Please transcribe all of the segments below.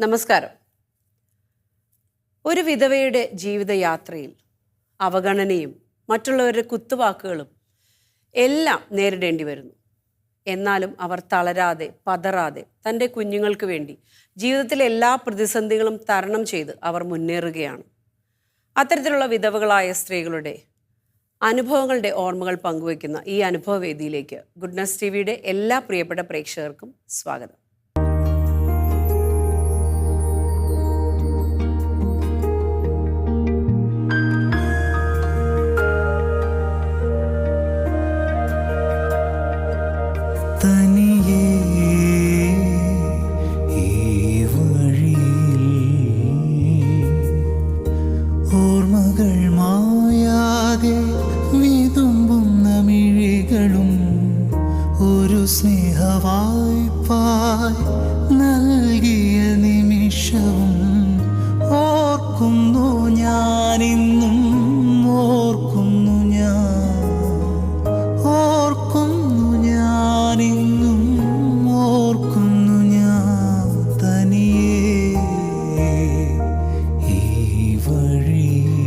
നമസ്കാരം. ഒരു വിധവയുടെ ജീവിതയാത്രയിൽ അവഗണനയും മറ്റുള്ളവരുടെ കുത്തുവാക്കുകളും എല്ലാം നേരിടേണ്ടി വരുന്നു. എന്നാലും അവർ തളരാതെ പതറാതെ തൻ്റെ കുഞ്ഞുങ്ങൾക്ക് വേണ്ടി ജീവിതത്തിലെ എല്ലാ പ്രതിസന്ധികളും തരണം ചെയ്ത് അവർ മുന്നേറുകയാണ്. അത്തരത്തിലുള്ള വിധവകളായ സ്ത്രീകളുടെ അനുഭവങ്ങളുടെ ഓർമ്മകൾ പങ്കുവയ്ക്കുന്ന ഈ അനുഭവവേദിയിലേക്ക് ഗുഡ്നസ് ടിവിയുടെ എല്ലാ പ്രിയപ്പെട്ട പ്രേക്ഷകർക്കും സ്വാഗതം. നൽകിയ നിമിഷവും ഓർക്കുന്നു ഞാനിന്നും, ഓർക്കുന്നു ഞാനിന്നും, ഓർക്കുന്നു ഞാൻ തനിയേ ഈ വഴിയിൽ.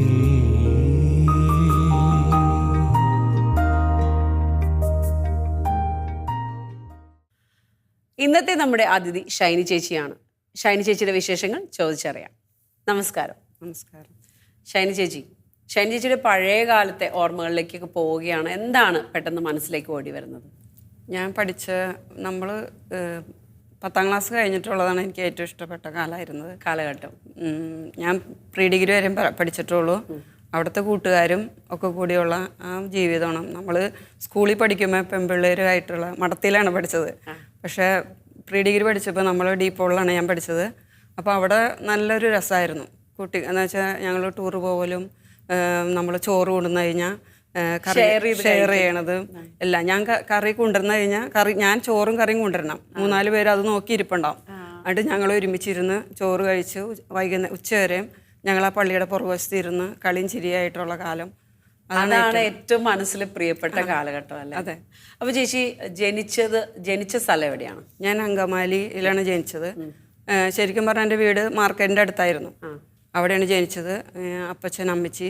ഇന്നത്തെ നമ്മുടെ അതിഥി ഷൈനി ചേച്ചിയാണ്. ഷൈനി ചേച്ചിയുടെ വിശേഷങ്ങൾ ചോദിച്ചറിയാം. നമസ്കാരം. നമസ്കാരം. ഷൈനി ചേച്ചിയുടെ പഴയ കാലത്തെ ഓർമ്മകളിലേക്കൊക്കെ പോവുകയാണ്. എന്താണ് പെട്ടെന്ന് മനസ്സിലേക്ക് ഓടി വരുന്നത്? ഞാൻ നമ്മൾ 10ാം ക്ലാസ് കഴിഞ്ഞിട്ടുള്ളതാണ് എനിക്ക് ഏറ്റവും ഇഷ്ടപ്പെട്ട കാലഘട്ടം. ഞാൻ പ്രീ ഡിഗ്രി വരെ പഠിച്ചിട്ടുള്ളൂ. അവിടുത്തെ കൂട്ടുകാരും ഒക്കെ കൂടിയുള്ള ആ ജീവിതമാണ്. നമ്മൾ സ്കൂളിൽ പഠിക്കുമ്പോൾ പെൺപിള്ളേരുമായിട്ടുള്ള മഠത്തിലാണ് പഠിച്ചത്. പക്ഷേ പ്രീ ഡിഗ്രി പഠിച്ചപ്പോൾ നമ്മൾ ഡീപ്പോളിലാണ് ഞാൻ പഠിച്ചത്. അപ്പോൾ അവിടെ നല്ലൊരു രസമായിരുന്നു. എന്ന് വെച്ചാൽ ഞങ്ങൾ ടൂർ പോകലും നമ്മൾ ചോറ് കൊണ്ടുവന്നു കഴിഞ്ഞാൽ ഷെയർ ചെയ്യണത് എല്ലാം. ഞാൻ കറി കൊണ്ടുവന്നു കഴിഞ്ഞാൽ ഞാൻ ചോറും കറിയും കൊണ്ടുവരണം. 3-4 പേര് അത് നോക്കി ഇരിപ്പുണ്ടാവും. എന്നിട്ട് ഞങ്ങൾ ഒരുമിച്ചിരുന്ന് ചോറ് കഴിച്ച് ഉച്ചവരെയും ഞങ്ങൾ ആ പള്ളിയുടെ പുറകുവശത്ത് ഇരുന്ന് കളിയും ചിരിയായിട്ടുള്ള കാലം. അതാണ് ഏറ്റവും മനസ്സിൽ പ്രിയപ്പെട്ട കാലഘട്ടം അല്ലേ? അതെ. അപ്പൊ ചേച്ചി ജനിച്ച സ്ഥലം എവിടെയാണ്? ഞാൻ അങ്കമാലിയിലാണ് ജനിച്ചത്. ശരിക്കും പറഞ്ഞാൽ എൻ്റെ വീട് മാർക്കറ്റിൻ്റെ അടുത്തായിരുന്നു. അവിടെയാണ് ജനിച്ചത്. അപ്പച്ചൻ, അമ്മച്ചി,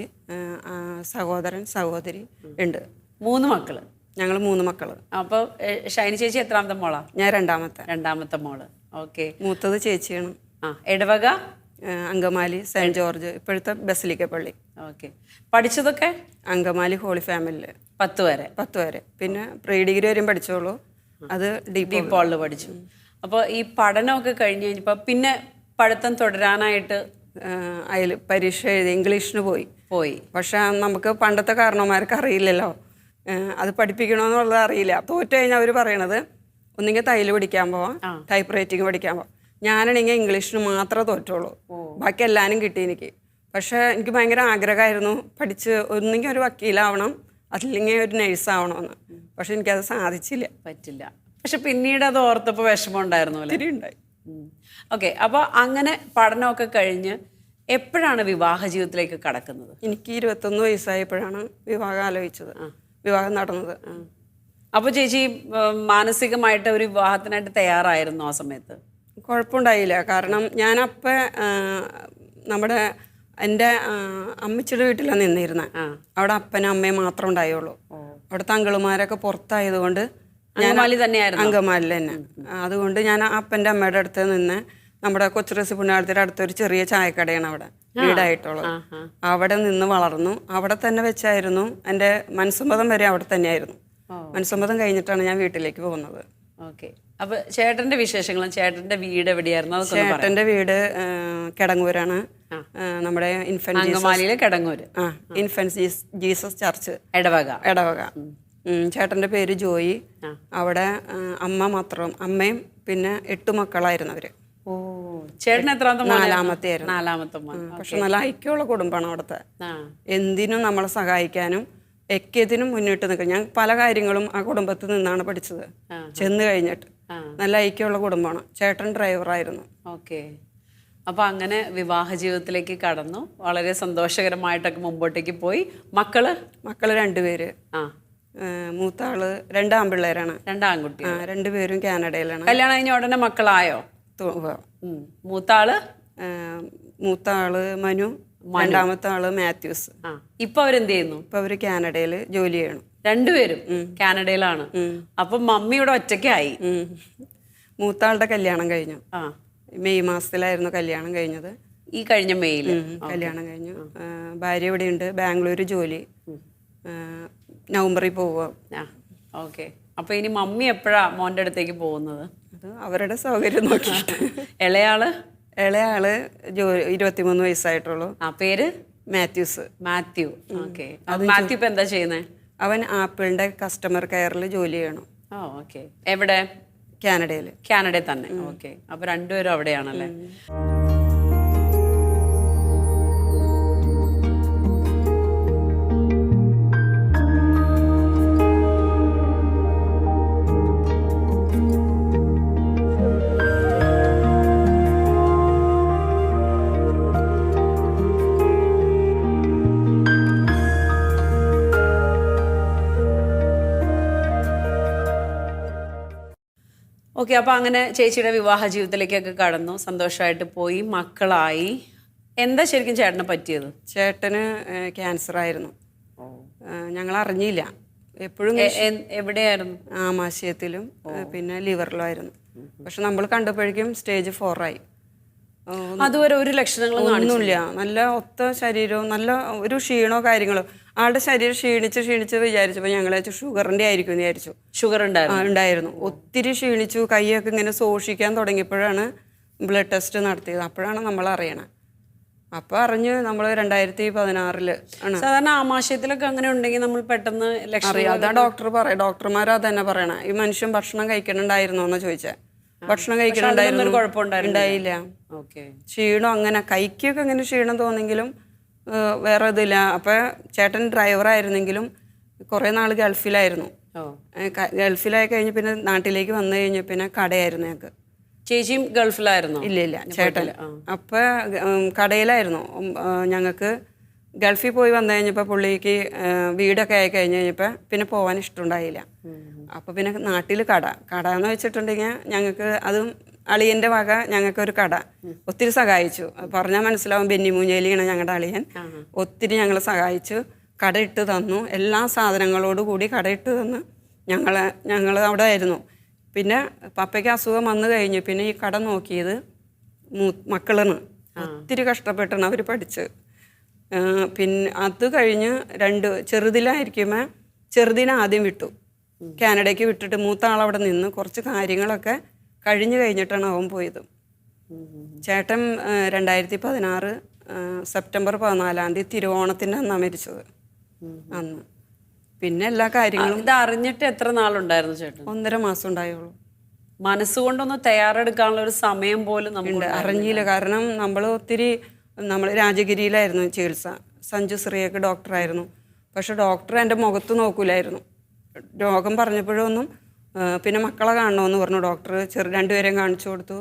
സഹോദരൻ, സഹോദരി ഉണ്ട്. 3 മക്കള്. ഞങ്ങൾ 3 മക്കള്. അപ്പൊ ഷൈനി ചേച്ചി എത്രാമത്തെ മോളാ? ഞാൻ രണ്ടാമത്തെ മോള്. ഓക്കെ. മൂത്തത് ചേച്ചിയാണ്. ഇടവക അങ്കമാലി സെന്റ് ജോർജ്, ഇപ്പോഴത്തെ ബസലിക്ക പള്ളി. ഓക്കെ. പഠിച്ചതൊക്കെ അങ്കമാലി ഹോളി ഫാമിലിയിൽ 10 വരെ. പിന്നെ പ്രീ ഡിഗ്രി വരെയും പഠിച്ചോളൂ. അത് ഡീപ്പോളിൽ പഠിച്ചു. അപ്പോൾ ഈ പഠനമൊക്കെ കഴിഞ്ഞ് കഴിഞ്ഞപ്പോൾ പിന്നെ പഠിത്തം തുടരാനായിട്ട് അതിൽ പരീക്ഷ എഴുതി ഇംഗ്ലീഷിന് പോയി. പക്ഷെ നമുക്ക് പണ്ടത്തെ കാരണവന്മാർക്ക് അറിയില്ലല്ലോ അത് പഠിപ്പിക്കണമെന്നുള്ളത് അറിയില്ല. തോറ്റു കഴിഞ്ഞാൽ അവർ പറയണത് ഒന്നെങ്കിൽ തയ്യൽ പഠിക്കാൻ പോവാം, ടൈപ്പ് റൈറ്റിംഗ് പഠിക്കാൻ പോവാം. ഞാനാണെങ്കിൽ ഇംഗ്ലീഷിന് മാത്രമേ തോറ്റുള്ളൂ. ബാക്കി എല്ലാവരും കിട്ടി എനിക്ക്. പക്ഷേ എനിക്ക് ഭയങ്കര ആഗ്രഹമായിരുന്നു പഠിച്ച് ഒന്നെങ്കിൽ ഒരു വക്കീലാവണം, അല്ലെങ്കിൽ ഒരു നഴ്സാവണമെന്ന്. പക്ഷെ എനിക്കത് പറ്റില്ല. പക്ഷെ പിന്നീട് അത് ഓർത്തപ്പോൾ വിഷമം ഉണ്ടായിരുന്നു. ഒത്തിരി ഉണ്ടായി. ഓക്കെ. അപ്പോൾ അങ്ങനെ പഠനമൊക്കെ കഴിഞ്ഞ് എപ്പോഴാണ് വിവാഹ ജീവിതത്തിലേക്ക് കടക്കുന്നത്? എനിക്ക് 21 വയസ്സായപ്പോഴാണ് വിവാഹം നടന്നത്. അപ്പോൾ ചേച്ചി മാനസികമായിട്ട് ഒരു വിവാഹത്തിനായിട്ട് തയ്യാറായിരുന്നു ആ സമയത്ത്? കുഴപ്പമുണ്ടായില്ല. കാരണം ഞാനപ്പോൾ എൻ്റെ അമ്മച്ചിയുടെ വീട്ടിലാണ് നിന്നിരുന്നത്. അവിടെ അപ്പനും അമ്മയും മാത്രം ഉണ്ടായുള്ളൂ. അവിടുത്തെ അങ്കിളുമാരൊക്കെ പുറത്തായതുകൊണ്ട് അങ്കമാലി തന്നെ. അതുകൊണ്ട് ഞാൻ അപ്പൻ്റെ അമ്മയുടെ അടുത്ത് നിന്ന് നമ്മുടെ കൊച്ചുറസി പുണ്യാളത്തിൻ്റെ അടുത്തൊരു ചെറിയ ചായക്കടയാണ് അവിടെ വീടായിട്ടുള്ളത്. അവിടെ നിന്ന് വളർന്നു. അവിടെ തന്നെ വെച്ചായിരുന്നു എൻ്റെ മനസ്സമ്മതം വരെ അവിടെ തന്നെയായിരുന്നു. മനസ്സമ്മതം കഴിഞ്ഞിട്ടാണ് ഞാൻ വീട്ടിലേക്ക് പോകുന്നത്. ഓക്കെ. അപ്പൊ ചേട്ടന്റെ വിശേഷങ്ങളും ചേട്ടന്റെ വീട് എവിടെയായിരുന്നു? ചേട്ടന്റെ വീട് കിടങ്ങൂരാണ്. നമ്മുടെ അങ്കമാലിയിലെ കിടങ്ങൂര് ഇൻഫൻസ് ജീസസ് ചർച്ച് ഇടവക. ചേട്ടന്റെ പേര് ജോയി. അവിടെ അമ്മയും പിന്നെ 8 മക്കളായിരുന്നു അവര്. ചേട്ടൻ നാലാമത്തെ പക്ഷെ നല്ല ഐക്യമുള്ള കുടുംബമാണ് അവിടുത്തെ. എന്തിനും നമ്മളെ സഹായിക്കാനും ഐക്യത്തിനും മുന്നിട്ട് നിൽക്കും. ഞാൻ പല കാര്യങ്ങളും ആ കുടുംബത്തിൽ നിന്നാണ് പഠിച്ചത്. ചെന്ന് കഴിഞ്ഞിട്ട് നല്ല ഐക്യമുള്ള കുടുംബമാണ്. ചേട്ടൻ ഡ്രൈവറായിരുന്നു. ഓക്കെ. അപ്പോൾ അങ്ങനെ വിവാഹ ജീവിതത്തിലേക്ക് കടന്നു. വളരെ സന്തോഷകരമായിട്ടൊക്കെ മുമ്പോട്ടേക്ക് പോയി. മക്കള് 2 പേര്. മൂത്താള് 2 ആൺപിള്ളേരാണ്. 2 ആൺകുട്ടി. 2 പേരും കാനഡയിലാണ്. കല്യാണം കഴിഞ്ഞ ഉടനെ മക്കളായോ? മൂത്ത ആള് മൂത്ത ആള് മനു, രണ്ടാമത്തെ ആള് മാത്യൂസ്. ആ ഇപ്പൊ അവരെന്ത് ചെയ്യുന്നു? ഇപ്പൊ അവര് കാനഡയിൽ ജോലി ചെയ്യണം. രണ്ടുപേരും കാനഡയിലാണ്. അപ്പൊ മമ്മി ഇവിടെ ഒറ്റയ്ക്കായി. മൂത്ത ആളുടെ കല്യാണം കഴിഞ്ഞു. ആ മെയ് മാസത്തിലായിരുന്നു കല്യാണം കഴിഞ്ഞത്. ഈ കഴിഞ്ഞ മെയില് കല്യാണം കഴിഞ്ഞു. ഭാര്യ ഇവിടെ ഉണ്ട്, ബാംഗ്ലൂർ ജോലി. നവംബറിൽ പോവുക. ആ ഓക്കെ. അപ്പൊ ഇനി മമ്മി എപ്പോഴാ മോന്റെ അടുത്തേക്ക് പോകുന്നത്? അത് അവരുടെ സൗകര്യം നോക്കിയിട്ട്. ഇളയാള്? ഇളയാള് 23 വയസ്സായിട്ടുള്ളൂ. ആ പേര്? മാത്യൂസ്. മാത്യു. ഓക്കെ. മാത്യു ഇപ്പൊ എന്താ ചെയ്യുന്നേ? അവൻ ആപ്പിളിന്റെ കസ്റ്റമർ കെയറിൽ ജോലി ചെയ്യണം. ആ ഓക്കെ. എവിടെ? കാനഡയിൽ. കാനഡയിൽ തന്നെ. ഓക്കെ. അപ്പൊ രണ്ടുപേരും അവിടെയാണല്ലേ? ഓക്കെ. അപ്പോൾ അങ്ങനെ ചേച്ചിയുടെ വിവാഹ ജീവിതത്തിലേക്കൊക്കെ കടന്നു, സന്തോഷമായിട്ട് പോയി, മക്കളായി. എന്താ ശരിക്കും ചേട്ടന് പറ്റിയത്? ചേട്ടന് ക്യാൻസർ ആയിരുന്നു. ഞങ്ങൾ അറിഞ്ഞില്ല. എപ്പോഴും എവിടെയായിരുന്നു? ആമാശയത്തിലും പിന്നെ ലിവറിലും ആയിരുന്നു. പക്ഷെ നമ്മൾ കണ്ടപ്പോഴേക്കും സ്റ്റേജ് 4 ആയി. അതുവരെ ഒരു ലക്ഷണങ്ങളും ഒന്നുമില്ല. നല്ല ഒത്ത ശരീരവും നല്ല ഒരു ക്ഷീണോ കാര്യങ്ങളോ. ആളുടെ ശരീരം ക്ഷീണിച്ച് വിചാരിച്ചപ്പോൾ ഞങ്ങൾ ഷുഗറിന്റെ ആയിരിക്കും എന്ന് വിചാരിച്ചു. ഷുഗർ ഉണ്ടായിരുന്നു. ഒത്തിരി ക്ഷീണിച്ചു. കൈയൊക്കെ ഇങ്ങനെ ശോഷിക്കാൻ തുടങ്ങിയപ്പോഴാണ് ബ്ലഡ് ടെസ്റ്റ് നടത്തിയത്. അപ്പോഴാണ് നമ്മൾ അറിയണത്. അപ്പോൾ അറിഞ്ഞ് നമ്മൾ 2016 ആണ്. സാധാരണ ആമാശയത്തിലൊക്കെ അങ്ങനെ ഉണ്ടെങ്കിൽ നമ്മൾ പെട്ടെന്ന് അറിയാം. അതാ ഡോക്ടർമാരാ തന്നെ പറയണേ. ഈ മനുഷ്യൻ ഭക്ഷണം കഴിക്കണുണ്ടായിരുന്നോ എന്ന് ചോദിച്ചാൽ ഭക്ഷണം കഴിക്കണുണ്ടായില്ല. ക്ഷീണം അങ്ങനെ കൈക്കൊക്കെ അങ്ങനെ ക്ഷീണം തോന്നെങ്കിലും വേറെ ഇതില്ല. അപ്പം ചേട്ടൻ ഡ്രൈവറായിരുന്നെങ്കിലും കുറേ നാൾ ഗൾഫിലായിരുന്നു. ഗൾഫിലായി കഴിഞ്ഞ് പിന്നെ നാട്ടിലേക്ക് വന്നു കഴിഞ്ഞ പിന്നെ കടയായിരുന്നു ഞങ്ങൾക്ക്. ചേച്ചിയും ഗൾഫിലായിരുന്നു? ഇല്ല ചേട്ടൻ. അപ്പം കടയിലായിരുന്നു ഞങ്ങൾക്ക്. ഗൾഫിൽ പോയി വന്നു കഴിഞ്ഞപ്പോൾ പുള്ളിക്ക് വീടൊക്കെ ആയി കഴിഞ്ഞ് കഴിഞ്ഞപ്പോൾ പിന്നെ പോകാൻ ഇഷ്ടമുണ്ടായില്ല. അപ്പോൾ പിന്നെ നാട്ടിൽ കട എന്ന് വെച്ചിട്ടുണ്ടെങ്കിൽ ഞങ്ങൾക്ക് അതും അളിയൻ്റെ വക ഞങ്ങൾക്കൊരു കട ഒത്തിരി സഹായിച്ചു. പറഞ്ഞാൽ മനസ്സിലാവും, ബെന്നിമൂഞ്ഞേലിയാണ് ഞങ്ങളുടെ അളിയൻ. ഒത്തിരി ഞങ്ങളെ സഹായിച്ചു. കട ഇട്ട് തന്നു. എല്ലാ സാധനങ്ങളോടു കൂടി കട ഇട്ട് തന്ന് ഞങ്ങൾ അവിടെ ആയിരുന്നു. പിന്നെ പപ്പയ്ക്ക് അസുഖം വന്നു കഴിഞ്ഞു. പിന്നെ ഈ കട നോക്കിയത് മക്കളാണ്. ഒത്തിരി കഷ്ടപ്പെട്ടാണ് അവർ പഠിച്ച്. പിന്നെ അത് കഴിഞ്ഞ് ചെറുതിലായിരിക്കുമ്പോൾ ചെറുതിനെ ആദ്യം വിട്ടു, കാനഡയ്ക്ക് വിട്ടിട്ട് മൂത്ത ആളവിടെ നിന്ന് കുറച്ച് കാര്യങ്ങളൊക്കെ കഴിഞ്ഞു കഴിഞ്ഞിട്ടാണ് അവൻ പോയത്. ചേട്ടൻ 2016 സെപ്റ്റംബർ 14 തിരുവോണത്തിൻ്റെ അന്നാണ് മരിച്ചത്. അന്ന് പിന്നെ എല്ലാ കാര്യങ്ങളും. ഇത് അറിഞ്ഞിട്ട് എത്ര നാളുണ്ടായിരുന്നു ചേട്ടൻ? 1.5 മാസം ഉണ്ടായുള്ളൂ. മനസ്സുകൊണ്ടൊന്ന് തയ്യാറെടുക്കാനുള്ള ഒരു സമയം പോലും നമുക്ക് അറിഞ്ഞില്ല. കാരണം നമ്മൾ രാജഗിരിയിലായിരുന്നു ചികിത്സ. സഞ്ജു ശ്രീയൊക്കെ ഡോക്ടറായിരുന്നു. പക്ഷെ ഡോക്ടർ എൻ്റെ മുഖത്ത് നോക്കൂലായിരുന്നു. രോഗം പറഞ്ഞപ്പോഴൊന്നും. പിന്നെ മക്കളെ കാണണമെന്ന് പറഞ്ഞു ഡോക്ടർ. 2പേരെയും കാണിച്ചു കൊടുത്തു.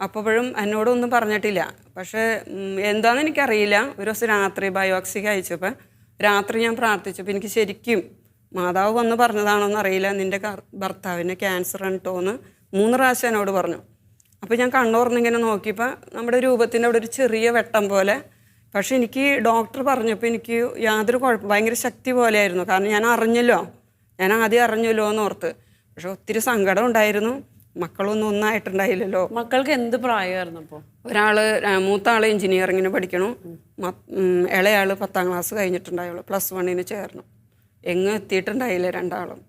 അപ്പോഴും എന്നോടൊന്നും പറഞ്ഞിട്ടില്ല. പക്ഷേ എന്താണെന്ന് എനിക്കറിയില്ല. ഒരു ദിവസം രാത്രി ബയോപ്സിക്ക് അയച്ചപ്പോൾ രാത്രി ഞാൻ പ്രാർത്ഥിച്ചപ്പോൾ എനിക്ക് ശരിക്കും മാതാവ് വന്ന് പറഞ്ഞതാണോന്ന് അറിയില്ല, നിൻ്റെ ഭർത്താവിന് ക്യാൻസർ ഉണ്ടോയെന്ന് 3 പ്രാവശ്യം എന്നോട് പറഞ്ഞു. അപ്പോൾ ഞാൻ കണ്ണോർന്നിങ്ങനെ നോക്കിയപ്പോൾ നമ്മുടെ രൂപത്തിൻ്റെ അവിടെ ഒരു ചെറിയ വെട്ടം പോലെ. പക്ഷെ എനിക്ക് ഡോക്ടർ പറഞ്ഞപ്പോൾ എനിക്ക് യാതൊരു കുഴപ്പം, ഭയങ്കര ശക്തി പോലെയായിരുന്നു. കാരണം ഞാൻ ആദ്യം അറിഞ്ഞല്ലോ എന്നോർത്ത്. പക്ഷെ ഒത്തിരി സങ്കടം ഉണ്ടായിരുന്നു. മക്കളൊന്നും ഒന്നായിട്ടുണ്ടായില്ലല്ലോ. മക്കൾക്ക് എന്ത് പ്രായമായിരുന്നു അപ്പോൾ? മൂത്ത ആൾ എഞ്ചിനീയറിങ്ങിന് പഠിക്കണം. ഇളയാൾ 10ാം ക്ലാസ് കഴിഞ്ഞിട്ടുണ്ടായുള്ളൂ. +1 ചേർന്നു. എങ്ങും എത്തിയിട്ടുണ്ടായില്ല രണ്ടാളും.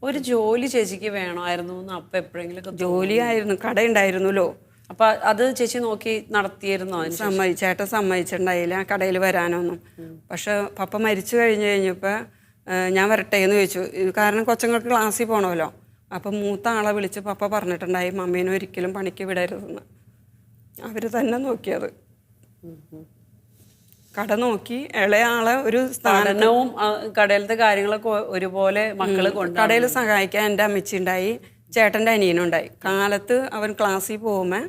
ഒരു ജോലി ചേച്ചിക്ക് വേണമായിരുന്നു എന്ന് അപ്പം എപ്പോഴെങ്കിലും? ജോലിയായിരുന്നു, കടയുണ്ടായിരുന്നല്ലോ. അപ്പം അത് ചേച്ചി നോക്കി നടത്തിയിരുന്നോ? ചേട്ടൻ സമ്മതിച്ചിട്ടുണ്ടായില്ല കടയിൽ വരാനൊന്നും. പക്ഷെ പപ്പ മരിച്ചു കഴിഞ്ഞപ്പോൾ ഞാൻ വരട്ടെ എന്ന് ചോദിച്ചു. കാരണം കൊച്ചുങ്ങൾക്ക് ക്ലാസ്സിൽ പോകണമല്ലോ. അപ്പം മൂത്ത ആളെ വിളിച്ച് പപ്പ പറഞ്ഞിട്ടുണ്ടായി മമ്മീനെ ഒരിക്കലും പണിക്ക് വിടരുതെന്ന്. അവർ തന്നെ നോക്കിയത്. കട നോക്കി ഇളയാളെ ഒരു സ്ഥാനവും കടയിലത്തെ കാര്യങ്ങളൊക്കെ ഒരുപോലെ മക്കള് കടയിൽ സഹായിക്കാൻ എൻ്റെ അമ്മച്ചി ഉണ്ടായി, ചേട്ടൻ്റെ അനിയനുണ്ടായി. കാലത്ത് അവൻ ക്ലാസ്സിൽ പോകുമ്പോൾ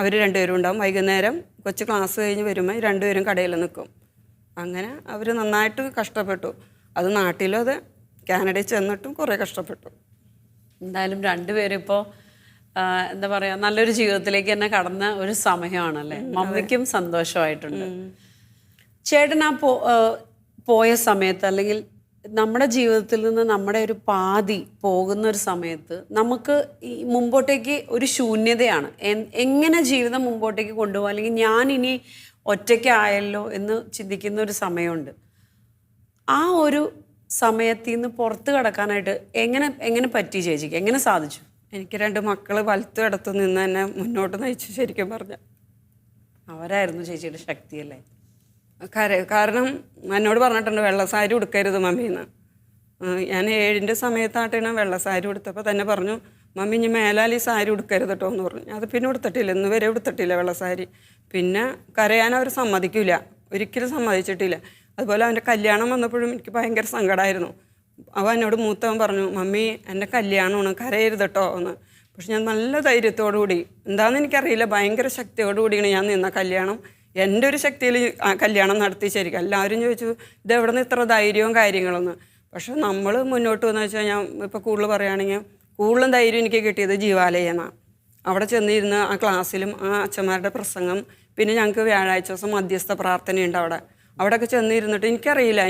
അവർ 2പേരും ഉണ്ടാവും. വൈകുന്നേരം കൊച്ചു ക്ലാസ് കഴിഞ്ഞ് വരുമ്പോൾ 2പേരും കടയിൽ നിൽക്കും. അങ്ങനെ അവർ നന്നായിട്ട് കഷ്ടപ്പെട്ടു. അത് നാട്ടിലും അത് കാനഡയിൽ ചെന്നിട്ടും കുറേ കഷ്ടപ്പെട്ടു. എന്തായാലും 2പേരും ഇപ്പോൾ എന്താ പറയാ നല്ലൊരു ജീവിതത്തിലേക്ക് തന്നെ കടന്ന ഒരു സമയമാണല്ലേ. മമ്മിക്കും സന്തോഷമായിട്ടുണ്ട്. ചേട്ടൻ പോയ സമയത്ത് അല്ലെങ്കിൽ നമ്മുടെ ജീവിതത്തിൽ നിന്ന് നമ്മുടെ ഒരു പാതി പോകുന്ന ഒരു സമയത്ത് നമുക്ക് ഈ മുമ്പോട്ടേക്ക് ഒരു ശൂന്യതയാണ്. എങ്ങനെ ജീവിതം മുമ്പോട്ടേക്ക് കൊണ്ടുപോകാം, അല്ലെങ്കിൽ ഞാൻ ഇനി ഒറ്റയ്ക്കായല്ലോ എന്ന് ചിന്തിക്കുന്ന ഒരു സമയമുണ്ട്. ആ ഒരു സമയത്തിൽ നിന്ന് പുറത്ത് കടക്കാനായിട്ട് എങ്ങനെ പറ്റി ചേച്ചിക്ക്, എങ്ങനെ സാധിച്ചു? എനിക്ക് 2 മക്കൾ വലത്തും ഇടത്തു നിന്ന് തന്നെ മുന്നോട്ട് നയിച്ചു. ശരിക്കും പറഞ്ഞ അവരായിരുന്നു ചേച്ചിയുടെ ശക്തി അല്ലേ? കാരണം എന്നോട് പറഞ്ഞിട്ടുണ്ട് വെള്ള സാരി ഉടുക്കരുത് മമ്മീന്ന്. ഞാൻ 7ൻ്റെ സമയത്തായിട്ടാണ് വെള്ള സാരി ഉടുത്തപ്പോൾ തന്നെ പറഞ്ഞു, മമ്മി ഇനി മേലാൽ ഈ സാരി ഉടുക്കരുത് കേട്ടോ എന്ന് പറഞ്ഞു. അത് പിന്നെ ഉടുത്തിട്ടില്ല, ഇന്ന് വരെ ഉടുത്തിട്ടില്ല വെള്ള സാരി. പിന്നെ കരയാൻ അവർ സമ്മതിക്കില്ല, ഒരിക്കലും സമ്മതിച്ചിട്ടില്ല. അതുപോലെ അവൻ്റെ കല്യാണം വന്നപ്പോഴും എനിക്ക് ഭയങ്കര സങ്കടമായിരുന്നു. അവൻ എന്നോട് മൂത്തവൻ പറഞ്ഞു, മമ്മി എൻ്റെ കല്യാണമാണ്, കരയരുത് കേട്ടോ എന്ന്. പക്ഷെ ഞാൻ നല്ല ധൈര്യത്തോടു കൂടി, എന്താണെന്ന് എനിക്കറിയില്ല, ഭയങ്കര ശക്തിയോടു കൂടിയാണ് ഞാൻ നിന്ന കല്യാണം. എൻ്റെ ഒരു ശക്തിയിൽ ആ കല്യാണം നടത്തി. ശരിക്കും എല്ലാവരും ചോദിച്ചു ഇതെവിടെ നിന്ന് ഇത്ര ധൈര്യവും കാര്യങ്ങളൊന്ന്. പക്ഷെ നമ്മൾ മുന്നോട്ട് വന്നു വെച്ചാൽ, ഞാൻ ഇപ്പോൾ കൂടുതൽ പറയുകയാണെങ്കിൽ കൂടുതലും ധൈര്യം എനിക്ക് കിട്ടിയത് ജീവാലയെന്നാണ്. അവിടെ ചെന്നിരുന്ന് ആ ക്ലാസ്സിലും ആ അച്ഛന്മാരുടെ പ്രസംഗം, പിന്നെ ഞങ്ങൾക്ക് വ്യാഴാഴ്ച ദിവസം മധ്യസ്ഥ പ്രാർത്ഥനയുണ്ട് അവിടെയൊക്കെ ചെന്നിരുന്നിട്ട് എനിക്കറിയില്ല,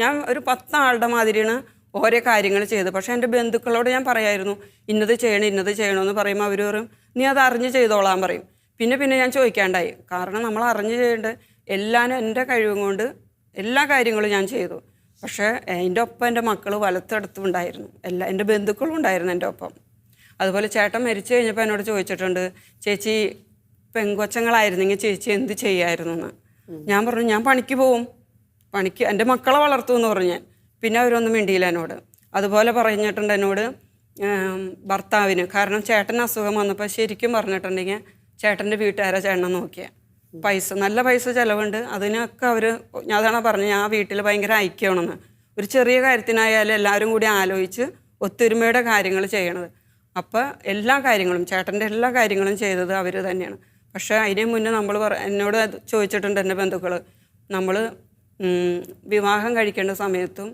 ഞാൻ ഒരു 10 ആളുടെ മാതിരിയാണ് ഓരോ കാര്യങ്ങൾ ചെയ്തത്. പക്ഷേ എൻ്റെ ബന്ധുക്കളോട് ഞാൻ പറയായിരുന്നു ഇന്നത് ചെയ്യണമെന്ന് പറയുമ്പോൾ അവർ പറയും നീ അത് അറിഞ്ഞ് ചെയ്തോളാൻ പറയും. പിന്നെ ഞാൻ ചോദിക്കാണ്ടായി. കാരണം നമ്മൾ അറിഞ്ഞ് ചെയ്യേണ്ടത് എല്ലാവരും എൻ്റെ കഴിവും കൊണ്ട് എല്ലാ കാര്യങ്ങളും ഞാൻ ചെയ്തു. പക്ഷേ എൻ്റെ ഒപ്പം എൻ്റെ മക്കൾ വലത്തടുത്തും ഉണ്ടായിരുന്നു, എൻ്റെ ബന്ധുക്കളും ഉണ്ടായിരുന്നു എൻ്റെ ഒപ്പം. അതുപോലെ ചേട്ടൻ മരിച്ചു കഴിഞ്ഞപ്പോൾ എന്നോട് ചോദിച്ചിട്ടുണ്ട്, ചേച്ചി പെങ്കൊച്ചങ്ങളായിരുന്നെങ്കിൽ ചേച്ചി എന്ത് ചെയ്യായിരുന്നു എന്ന്. ഞാൻ പറഞ്ഞു ഞാൻ പണിക്ക് പോവും, എൻ്റെ മക്കളെ വളർത്തുമെന്ന് പറഞ്ഞു ഞാൻ. പിന്നെ അവരൊന്നും മിണ്ടിയില്ല എന്നോട്. അതുപോലെ പറഞ്ഞിട്ടുണ്ട് എന്നോട് ഭർത്താവിന്, കാരണം ചേട്ടന് അസുഖം വന്നപ്പോൾ ശരിക്കും പറഞ്ഞിട്ടുണ്ടെങ്കിൽ ചേട്ടൻ്റെ വീട്ടുകാരെ ചേട്ടനെ നോക്കിയ നല്ല പൈസ ചിലവുണ്ട്. അതിനൊക്കെ അവർ, അതാണ് പറഞ്ഞത്, ഞാൻ വീട്ടിൽ ഭയങ്കര ഐക്യമാണെന്ന്. ഒരു ചെറിയ കാര്യത്തിനായാലും എല്ലാവരും കൂടി ആലോചിച്ച് ഒത്തൊരുമയുടെ കാര്യങ്ങൾ ചെയ്യണത്. അപ്പോൾ എല്ലാ കാര്യങ്ങളും ചേട്ടൻ്റെ എല്ലാ കാര്യങ്ങളും ചെയ്തത് അവർ തന്നെയാണ്. പക്ഷേ അതിന് മുന്നേ എന്നോട് ചോദിച്ചിട്ടുണ്ട് എൻ്റെ ബന്ധുക്കൾ, നമ്മൾ വിവാഹം കഴിക്കേണ്ട സമയത്തും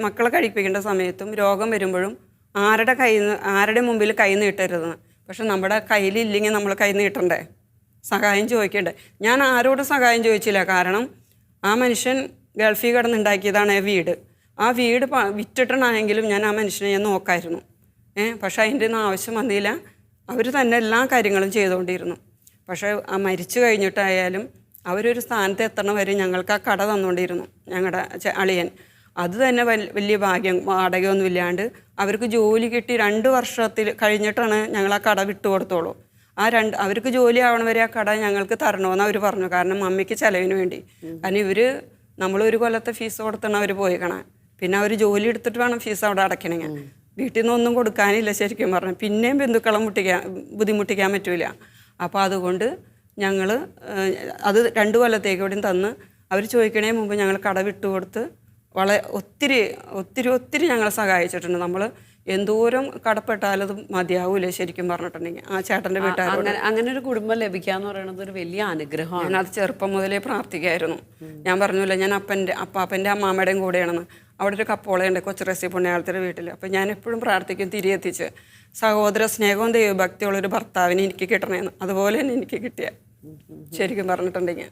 മക്കളെ കഴിപ്പിക്കേണ്ട സമയത്തും രോഗം വരുമ്പോഴും ആരുടെ മുമ്പിൽ കൈ നീട്ടരുതെന്ന്. പക്ഷെ നമ്മുടെ കയ്യിലില്ലെങ്കിൽ നമ്മൾ കൈ നീട്ടണ്ടേ, സഹായം ചോദിക്കണ്ടേ. ഞാൻ ആരോടും സഹായം ചോദിച്ചില്ല. കാരണം ആ മനുഷ്യൻ ഗൾഫിൽ കിടന്നുണ്ടാക്കിയതാണ് വീട്. ആ വീട് വിറ്റിട്ടാണെങ്കിലും ഞാൻ ആ മനുഷ്യനെ ഞാൻ നോക്കായിരുന്നു. പക്ഷെ അതിൻ്റെ ഒന്നും ആവശ്യം വന്നില്ല. അവർ തന്നെ എല്ലാ കാര്യങ്ങളും ചെയ്തുകൊണ്ടിരുന്നു. പക്ഷേ ആ മരിച്ചു കഴിഞ്ഞിട്ടായാലും അവരൊരു സ്ഥാനത്ത് എത്തണ വരെ ഞങ്ങൾക്ക് ആ കട തന്നുകൊണ്ടിരുന്നു ഞങ്ങളുടെ അളിയൻ. അത് തന്നെ വലിയ ഭാഗ്യം. വാടകയൊന്നും ഇല്ലാണ്ട് അവർക്ക് ജോലി കിട്ടി 2 വർഷത്തിൽ കഴിഞ്ഞിട്ടാണ് ഞങ്ങൾ ആ കട വിട്ടുകൊടുത്തോളൂ. അവർക്ക് ജോലി ആവണവരെ ആ കട ഞങ്ങൾക്ക് തരണമെന്ന് അവർ പറഞ്ഞു. കാരണം മമ്മിക്ക് ചിലവിന് വേണ്ടി. കാരണം നമ്മളൊരു കൊല്ലത്തെ ഫീസ് കൊടുത്താണ് അവർ പോയി കാണാൻ. പിന്നെ അവർ ജോലി എടുത്തിട്ട് വേണം ഫീസ് അവിടെ അടയ്ക്കണമെങ്കിൽ. വീട്ടിൽ നിന്നൊന്നും കൊടുക്കാനില്ല ശരിക്കും പറഞ്ഞു. പിന്നെയും ബന്ധുക്കളെ ബുദ്ധിമുട്ടിക്കാൻ പറ്റൂല. അപ്പോൾ അതുകൊണ്ട് ഞങ്ങൾ അത് 2 കൊല്ലത്തേക്ക് കൂടി തന്ന് അവർ ചോദിക്കണേ മുമ്പ് ഞങ്ങൾ കട വിട്ടുകൊടുത്ത് ഒത്തിരി ഞങ്ങളെ സഹായിച്ചിട്ടുണ്ട്. നമ്മൾ എന്തോരം കടപ്പെട്ടാലത് മതിയാവൂലേ ശരിക്കും പറഞ്ഞിട്ടുണ്ടെങ്കിൽ. ആ ചേട്ടൻ്റെ വീട്ടുകാരോട് അങ്ങനെ ഒരു കുടുംബം ലഭിക്കാന്ന് പറയുന്നത് ഒരു വലിയ അനുഗ്രഹമാണ്. ഞാനത് ചെറുപ്പം മുതലേ പ്രാർത്ഥിക്കായിരുന്നു. ഞാൻ പറഞ്ഞില്ല, ഞാൻ അപ്പാപ്പൻ്റെ അമ്മാമ്മയുടെയും കൂടെയാണെന്ന്. അവിടെ ഒരു കപ്പോളയുണ്ട് കൊച്ചുറസി പുണ്യാളത്തിൻ്റെ വീട്ടിൽ. അപ്പം ഞാൻ എപ്പോഴും പ്രാർത്ഥിക്കും തിരിയെത്തിച്ച് സഹോദര സ്നേഹവും ദൈവഭക്തിയുള്ളൊരു ഭർത്താവിനെ എനിക്ക് കിട്ടണമെന്ന്. അതുപോലെ തന്നെ എനിക്ക് കിട്ടിയ ശരിക്കും പറഞ്ഞിട്ടുണ്ടെങ്കിൽ.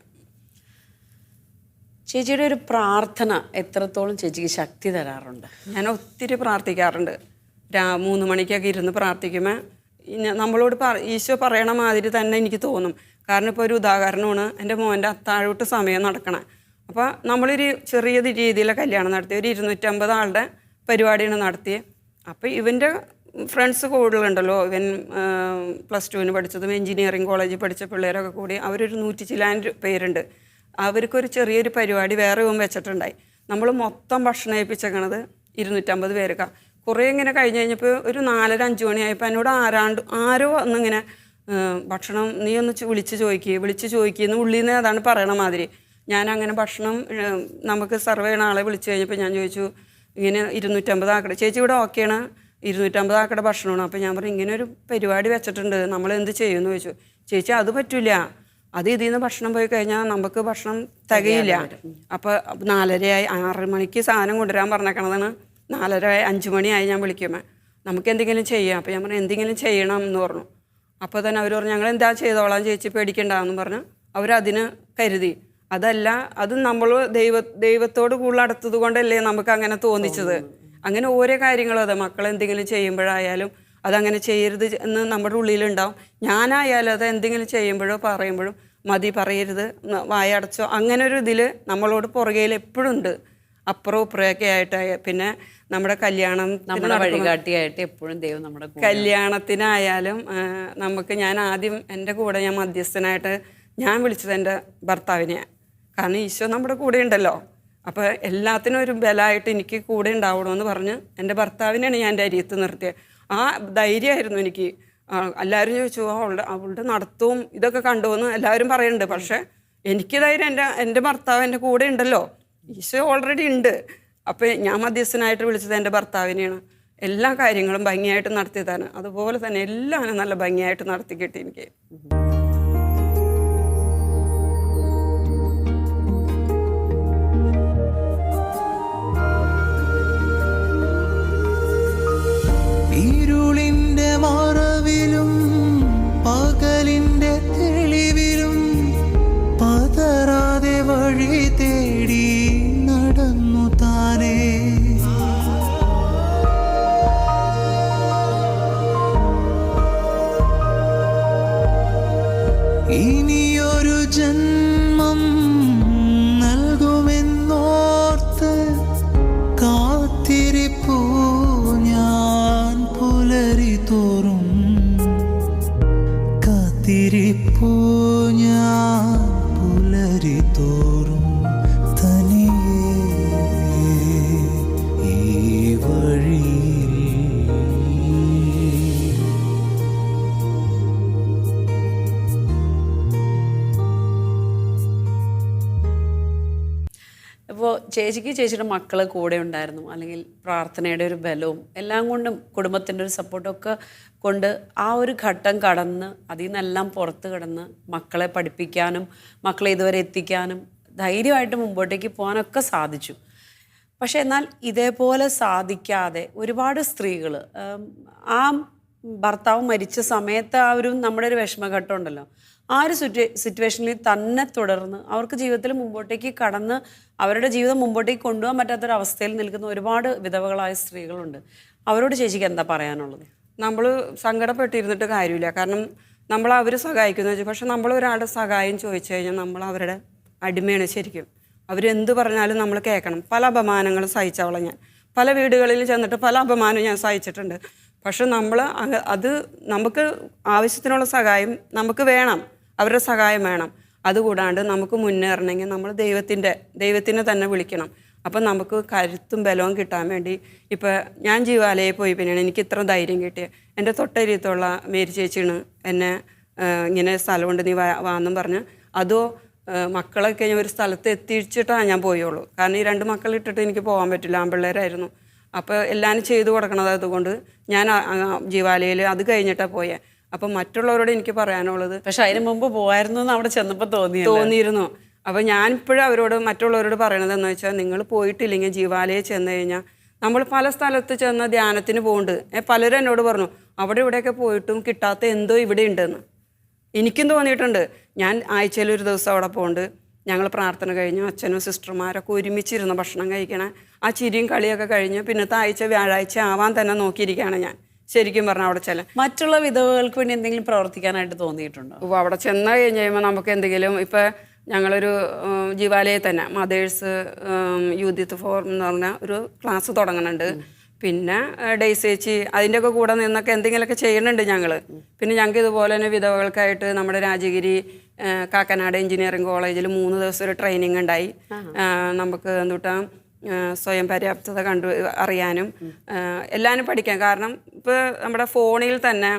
ചേച്ചിയുടെ ഒരു പ്രാർത്ഥന എത്രത്തോളം ചേച്ചിക്ക് ശക്തി തരാറുണ്ട്? ഞാൻ ഒത്തിരി പ്രാർത്ഥിക്കാറുണ്ട്. 3 മണിക്കൊക്കെ ഇരുന്ന് പ്രാർത്ഥിക്കുമ്പോൾ നമ്മളോട് ഈശോ പറയണ മാതിരി തന്നെ എനിക്ക് തോന്നും. കാരണം ഇപ്പോൾ ഒരു ഉദാഹരണമാണ്, എൻ്റെ മോൻ്റെ അത്താഴൂട്ട് സമയം നടക്കണം. അപ്പോൾ നമ്മളൊരു ചെറിയ രീതിയിലെ കല്യാണം നടത്തി, ഒരു 250 ആളുടെ പരിപാടിയാണ് നടത്തിയത്. അപ്പോൾ ഇവൻ്റെ ഫ്രണ്ട്സ് കൂടുതലുണ്ടല്ലോ, ഇവൻ +2 പഠിച്ചതും എഞ്ചിനീയറിംഗ് കോളേജിൽ പഠിച്ച പിള്ളേരൊക്കെ കൂടി അവരൊരു 100 ചില്ലാൻ പേരുണ്ട്. അവർക്കൊരു ചെറിയൊരു പരിപാടി വേറെ വെച്ചിട്ടുണ്ടായി. നമ്മൾ മൊത്തം ഭക്ഷണം ഏൽപ്പിച്ചേക്കണത് 250 പേർക്കാണ്. കുറേ ഇങ്ങനെ കഴിഞ്ഞ് കഴിഞ്ഞപ്പോൾ ഒരു 4-5 മണിയായപ്പോൾ എന്നോട് ആരോ ഒന്നിങ്ങനെ ഭക്ഷണം നീ ഒന്ന് വിളിച്ച് ചോദിക്കുകയെന്ന് ഉള്ളിൽ നിന്ന് അതാണ് പറയണ മാതിരി. ഞാൻ അങ്ങനെ ഭക്ഷണം നമുക്ക് സർവ് ചെയ്യണ ആളെ വിളിച്ച് കഴിഞ്ഞപ്പോൾ ഞാൻ ചോദിച്ചു, ഇങ്ങനെ 250 ആക്കടെ ചേച്ചി ഇവിടെ ഓക്കെയാണ്, 250 ആക്കടെ ഭക്ഷണമാണ്. അപ്പോൾ ഞാൻ പറഞ്ഞു ഇങ്ങനെ ഒരു പരിപാടി വെച്ചിട്ടുണ്ട്, നമ്മൾ എന്ത് ചെയ്യുമെന്ന് ചോദിച്ചു. ചേച്ചി അത് പറ്റില്ല, അത് ഇതിൽ നിന്ന് ഭക്ഷണം പോയി കഴിഞ്ഞാൽ നമുക്ക് ഭക്ഷണം തികയില്ല. അപ്പോൾ 4:30 6 മണിക്ക് സാധനം കൊണ്ടുവരാൻ പറഞ്ഞേക്കണതാണ്. 4:30 5 മണിയായി ഞാൻ വിളിക്കുമ്പോൾ. നമുക്ക് എന്തെങ്കിലും ചെയ്യാം. അപ്പോൾ ഞാൻ പറഞ്ഞു എന്തെങ്കിലും ചെയ്യണം എന്ന് പറഞ്ഞു. അപ്പോൾ തന്നെ അവർ പറഞ്ഞു ഞങ്ങൾ എന്താ ചെയ്തോളാം ചേച്ചി പേടിക്കണ്ടെന്ന് പറഞ്ഞ് അവരതിന് കരുതി. അതല്ല, അത് നമ്മൾ ദൈവത്തോട് കൂടുതൽ അടുത്തത് കൊണ്ടല്ലേ നമുക്ക് അങ്ങനെ തോന്നിച്ചത്. അങ്ങനെ ഓരോ കാര്യങ്ങളും അതെ, മക്കൾ എന്തെങ്കിലും ചെയ്യുമ്പോഴായാലും അതങ്ങനെ ചെയ്യരുത് എന്ന് നമ്മുടെ ഉള്ളിലുണ്ടാവും. ഞാനായാലും അത് എന്തെങ്കിലും ചെയ്യുമ്പോഴോ പറയുമ്പോഴും മതി പറയരുത്, വായടച്ചോ, അങ്ങനെ ഒരു ഇതിൽ നമ്മളോട് പുറകയിൽ എപ്പോഴും ഉണ്ട്. അപ്പുറവും ഇപ്പുറമൊക്കെ ആയിട്ട്. പിന്നെ നമ്മുടെ കല്യാണം, നമ്മുടെ വഴികാട്ടിയായിട്ട് എപ്പോഴും ദൈവം നമ്മുടെ കല്യാണത്തിനായാലും നമുക്ക് ഞാൻ ആദ്യം എൻ്റെ കൂടെ ഞാൻ മധ്യസ്ഥനായിട്ട് ഞാൻ വിളിച്ചത് എൻ്റെ ഭർത്താവിനെയാണ്. കാരണം ഈശോ നമ്മുടെ കൂടെ ഉണ്ടല്ലോ. അപ്പോൾ എല്ലാത്തിനും ഒരു ബലമായിട്ട് എനിക്ക് കൂടെ ഉണ്ടാവണമെന്ന് പറഞ്ഞ് എൻ്റെ ഭർത്താവിനെയാണ് ഞാൻ എൻ്റെ അരിയത്ത് നിർത്തിയത്. ആ ധൈര്യമായിരുന്നു എനിക്ക്. എല്ലാവരും ചോദിച്ചു അവളുടെ നടത്തവും ഇതൊക്കെ കണ്ടുവെന്ന് എല്ലാവരും പറയുന്നുണ്ട്. പക്ഷേ എനിക്ക് ധൈര്യം എൻ്റെ ഭർത്താവ് എൻ്റെ കൂടെ ഉണ്ടല്ലോ, ഈശോ ഓൾറെഡി ഉണ്ട്. അപ്പോൾ ഞാൻ മധ്യസ്ഥനായിട്ട് വിളിച്ചത് എൻ്റെ ഭർത്താവിനെയാണ്. എല്ലാ കാര്യങ്ങളും ഭംഗിയായിട്ട് നടത്തിയതാണ്. അതുപോലെ തന്നെ എല്ലാം നല്ല ഭംഗിയായിട്ട് നടത്തി കിട്ടി എനിക്ക്. ഇരുളിന്റെ മറവിലും പകലിന്റെ തെളിവിലും പതറാതെ വഴി തേടി നടന്നു താനേ. ഇനിയൊരു ജന്മം നൽകുമെന്നോർത്ത് കാത്തിരിപ്പൂ ഞാൻ പുലരി തോറും. കാത്തിരിപ്പൂ ഞാൻ പുലരി തോറും തനിയേ ഈ വഴിയിൽ. അപ്പോൾ ചേച്ചിയുടെ മക്കൾ കൂടെ ഉണ്ടായിരുന്നു, അല്ലെങ്കിൽ പ്രാർത്ഥനയുടെ ഒരു ബലവും എല്ലാം കൊണ്ടും കുടുംബത്തിൻ്റെ ഒരു സപ്പോർട്ടൊക്കെ കൊണ്ട് ആ ഒരു ഘട്ടം കടന്ന് അതിൽ നിന്നെല്ലാം പുറത്ത് കടന്ന് മക്കളെ പഠിപ്പിക്കാനും മക്കളെ ഇതുവരെ എത്തിക്കാനും ധൈര്യമായിട്ട് മുമ്പോട്ടേക്ക് പോകാനൊക്കെ സാധിച്ചു. പക്ഷെ എന്നാൽ ഇതേപോലെ സാധിക്കാതെ ഒരുപാട് സ്ത്രീകൾ ആ ഭർത്താവ് മരിച്ച സമയത്ത് ആ ഒരു നമ്മുടെ ഒരു വിഷമഘട്ടം ഉണ്ടല്ലോ, ആ ഒരു സിറ്റുവേഷനിൽ തന്നെ തുടർന്ന് അവർക്ക് ജീവിതത്തിൽ മുമ്പോട്ടേക്ക് കടന്ന് അവരുടെ ജീവിതം മുമ്പോട്ടേക്ക് കൊണ്ടുപോകാൻ പറ്റാത്തൊരവസ്ഥയിൽ നിൽക്കുന്ന ഒരുപാട് വിധവകളായ സ്ത്രീകളുണ്ട്. അവരോട് ചേച്ചിക്ക് എന്താ പറയാനുള്ളത്? നമ്മൾ സങ്കടപ്പെട്ടിരുന്നിട്ട് കാര്യമില്ല. കാരണം നമ്മൾ അവർ സഹായിക്കുന്നത് വെച്ചാൽ, പക്ഷെ നമ്മൾ ഒരാളുടെ സഹായം ചോദിച്ചു കഴിഞ്ഞാൽ നമ്മൾ അവരുടെ അടിമയാണ് ശരിക്കും. അവരെന്ത് പറഞ്ഞാലും നമ്മൾ കേൾക്കണം. പല അപമാനങ്ങളും സഹിച്ചവളെ ഞാൻ. പല വീടുകളിൽ ചെന്നിട്ട് പല അപമാനവും ഞാൻ സഹിച്ചിട്ടുണ്ട്. പക്ഷെ നമ്മൾ അത് നമുക്ക് ആവശ്യത്തിനുള്ള സഹായം നമുക്ക് വേണം, അവരുടെ സഹായം വേണം. അതുകൂടാണ്ട് നമുക്ക് മുന്നേറണമെങ്കിൽ നമ്മൾ ദൈവത്തിനെ തന്നെ വിളിക്കണം. അപ്പം നമുക്ക് കരുത്തും ബലവും കിട്ടാൻ വേണ്ടി ഇപ്പം ഞാൻ ജീവാലയിൽ പോയി പിന്നെയാണ് എനിക്ക് ഇത്ര ധൈര്യം കിട്ടിയത്. എൻ്റെ തൊട്ടരിയത്തുള്ള മേരി ചേച്ചിയാണ് എന്നെ ഇങ്ങനെ സ്ഥലമുണ്ട് നീ വാന്നും പറഞ്ഞ്, അതോ മക്കളൊക്കെ ഞാൻ ഒരു സ്ഥലത്ത് എത്തിച്ചിട്ടാണ് ഞാൻ പോയുള്ളൂ. കാരണം ഈ 2 മക്കളിട്ടിട്ട് എനിക്ക് പോകാൻ പറ്റില്ല, ആൺപിള്ളേരായിരുന്നു. അപ്പോൾ എല്ലാവരും ചെയ്തു കൊടുക്കണത്. അതുകൊണ്ട് ഞാൻ ജീവാലയിൽ അത് കഴിഞ്ഞിട്ടാണ് പോയത്. അപ്പം മറ്റുള്ളവരോട് എനിക്ക് പറയാനുള്ളത്, പക്ഷെ അതിന് മുമ്പ് പോയായിരുന്നു അവിടെ ചെന്നപ്പോൾ തോന്നിയിരുന്നു. അപ്പം ഞാനിപ്പോഴും അവരോട് മറ്റുള്ളവരോട് പറയണത് എന്ന് വെച്ചാൽ, നിങ്ങൾ പോയിട്ടില്ലെങ്കിൽ ജീവാലയിൽ ചെന്ന് കഴിഞ്ഞാൽ നമ്മൾ പല സ്ഥലത്ത് ചെന്ന് ധ്യാനത്തിന് പോകുന്നുണ്ട്. പലരും എന്നോട് പറഞ്ഞു അവിടെ ഇവിടെയൊക്കെ പോയിട്ടും കിട്ടാത്ത എന്തോ ഇവിടെ ഉണ്ടെന്ന്. എനിക്കും തോന്നിയിട്ടുണ്ട്. ഞാൻ ആഴ്ചയിൽ ഒരു ദിവസം അവിടെ പോകുന്നുണ്ട്. ഞങ്ങൾ പ്രാർത്ഥന കഴിഞ്ഞു അച്ഛനും സിസ്റ്റർമാരൊക്കെ ഒരുമിച്ചിരുന്ന് ഭക്ഷണം കഴിക്കണേ. ആ ചിരിയും കളിയൊക്കെ കഴിഞ്ഞ് പിന്നത്തെ ആഴ്ച വ്യാഴാഴ്ച ആവാൻ തന്നെ നോക്കിയിരിക്കുകയാണ് ഞാൻ ശരിക്കും പറഞ്ഞാൽ. അവിടെ ചെല്ലാൻ മറ്റുള്ള വിധവകൾക്ക് വേണ്ടി എന്തെങ്കിലും പ്രവർത്തിക്കാനായിട്ട് തോന്നിയിട്ടുണ്ടോ? അവിടെ ചെന്ന് കഴിഞ്ഞ് കഴിയുമ്പോൾ നമുക്ക് എന്തെങ്കിലും, ഇപ്പം ഞങ്ങളൊരു ജീവാലയിൽ തന്നെ മദേഴ്സ് യൂത്ത് ഫോറം എന്ന് പറഞ്ഞ ഒരു ക്ലാസ് തുടങ്ങുന്നുണ്ട്. പിന്നെ ഡേയ്സേച്ചി അതിൻ്റെയൊക്കെ കൂടെ നിന്നൊക്കെ എന്തെങ്കിലുമൊക്കെ ചെയ്യുന്നുണ്ട് ഞങ്ങൾ. പിന്നെ ഞങ്ങൾക്ക് ഇതുപോലെ തന്നെ വിധവകൾക്കായിട്ട് നമ്മുടെ രാജഗിരി കാക്കനാട് എഞ്ചിനീയറിംഗ് കോളേജിൽ 3 ദിവസം ഒരു ട്രെയിനിങ് ഉണ്ടായി. നമുക്ക് എന്തുട്ടാ സ്വയം പര്യാപ്തത അറിയാനും എല്ലാവരും പഠിക്കാം. കാരണം ഇപ്പോൾ നമ്മുടെ ഫോണിൽ തന്നെ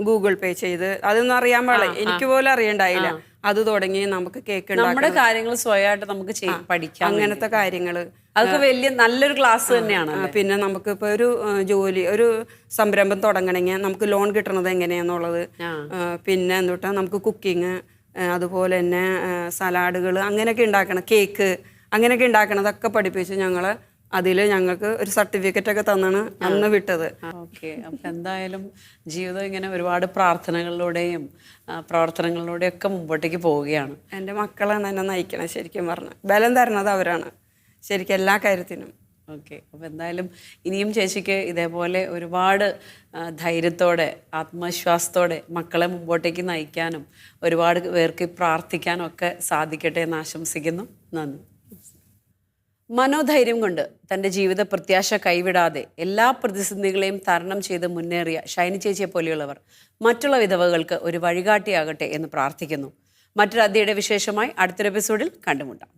ഗൂഗിൾ പേ ചെയ്ത് അതൊന്നും അറിയാൻ പാടില്ല, എനിക്ക് പോലും അറിയണ്ടായില്ല. അത് തുടങ്ങി നമുക്ക് കേക്ക് നമ്മുടെ കാര്യങ്ങൾ സ്വയമായിട്ട് നമുക്ക് പഠിക്കാം, അങ്ങനത്തെ കാര്യങ്ങൾ. അതൊക്കെ വലിയ നല്ലൊരു ക്ലാസ് തന്നെയാണ്. പിന്നെ നമുക്ക് ഇപ്പോൾ ഒരു സംരംഭം തുടങ്ങണമെങ്കിൽ നമുക്ക് ലോൺ കിട്ടണത് എങ്ങനെയാന്നുള്ളത്. പിന്നെ എന്തുട്ടാ നമുക്ക് കുക്കിങ്, അതുപോലെ തന്നെ സലാഡുകൾ അങ്ങനെയൊക്കെ ഉണ്ടാക്കണം, കേക്ക് അങ്ങനെയൊക്കെ ഉണ്ടാക്കണതൊക്കെ പഠിപ്പിച്ച് ഞങ്ങൾ അതിൽ ഞങ്ങൾക്ക് ഒരു സർട്ടിഫിക്കറ്റൊക്കെ തന്നാണ് അന്ന് വിട്ടത്. ഓക്കെ. അപ്പം എന്തായാലും ജീവിതം ഇങ്ങനെ ഒരുപാട് പ്രാർത്ഥനകളിലൂടെയും പ്രവർത്തനങ്ങളിലൂടെയും ഒക്കെ മുമ്പോട്ടേക്ക് പോവുകയാണ്. എൻ്റെ മക്കളാണ് എന്നെ നയിക്കണത്. ശരിക്കും പറഞ്ഞാൽ ബലം തരണത് അവരാണ് ശരിക്കും എല്ലാ കാര്യത്തിനും. ഓക്കെ. അപ്പോൾ എന്തായാലും ഇനിയും ചേച്ചിക്ക് ഇതേപോലെ ഒരുപാട് ധൈര്യത്തോടെ ആത്മവിശ്വാസത്തോടെ മക്കളെ മുമ്പോട്ടേക്ക് നയിക്കാനും ഒരുപാട് പേർക്ക് പ്രാർത്ഥിക്കാനും ഒക്കെ സാധിക്കട്ടെ എന്ന് ആശംസിക്കുന്നു. നന്ദി. മനോധൈര്യം കൊണ്ട് തൻ്റെ ജീവിത പ്രത്യാശ കൈവിടാതെ എല്ലാ പ്രതിസന്ധികളെയും തരണം ചെയ്ത് മുന്നേറിയ ഷൈനി ചേച്ചിയെ പോലെയുള്ളവർ മറ്റുള്ള വിധവകൾക്ക് ഒരു വഴികാട്ടിയാകട്ടെ എന്ന് പ്രാർത്ഥിക്കുന്നു. മറ്റൊരു അധ്യയുടെ വിശേഷമായി അടുത്തൊരു എപ്പിസോഡിൽ കണ്ടുമുട്ടാം.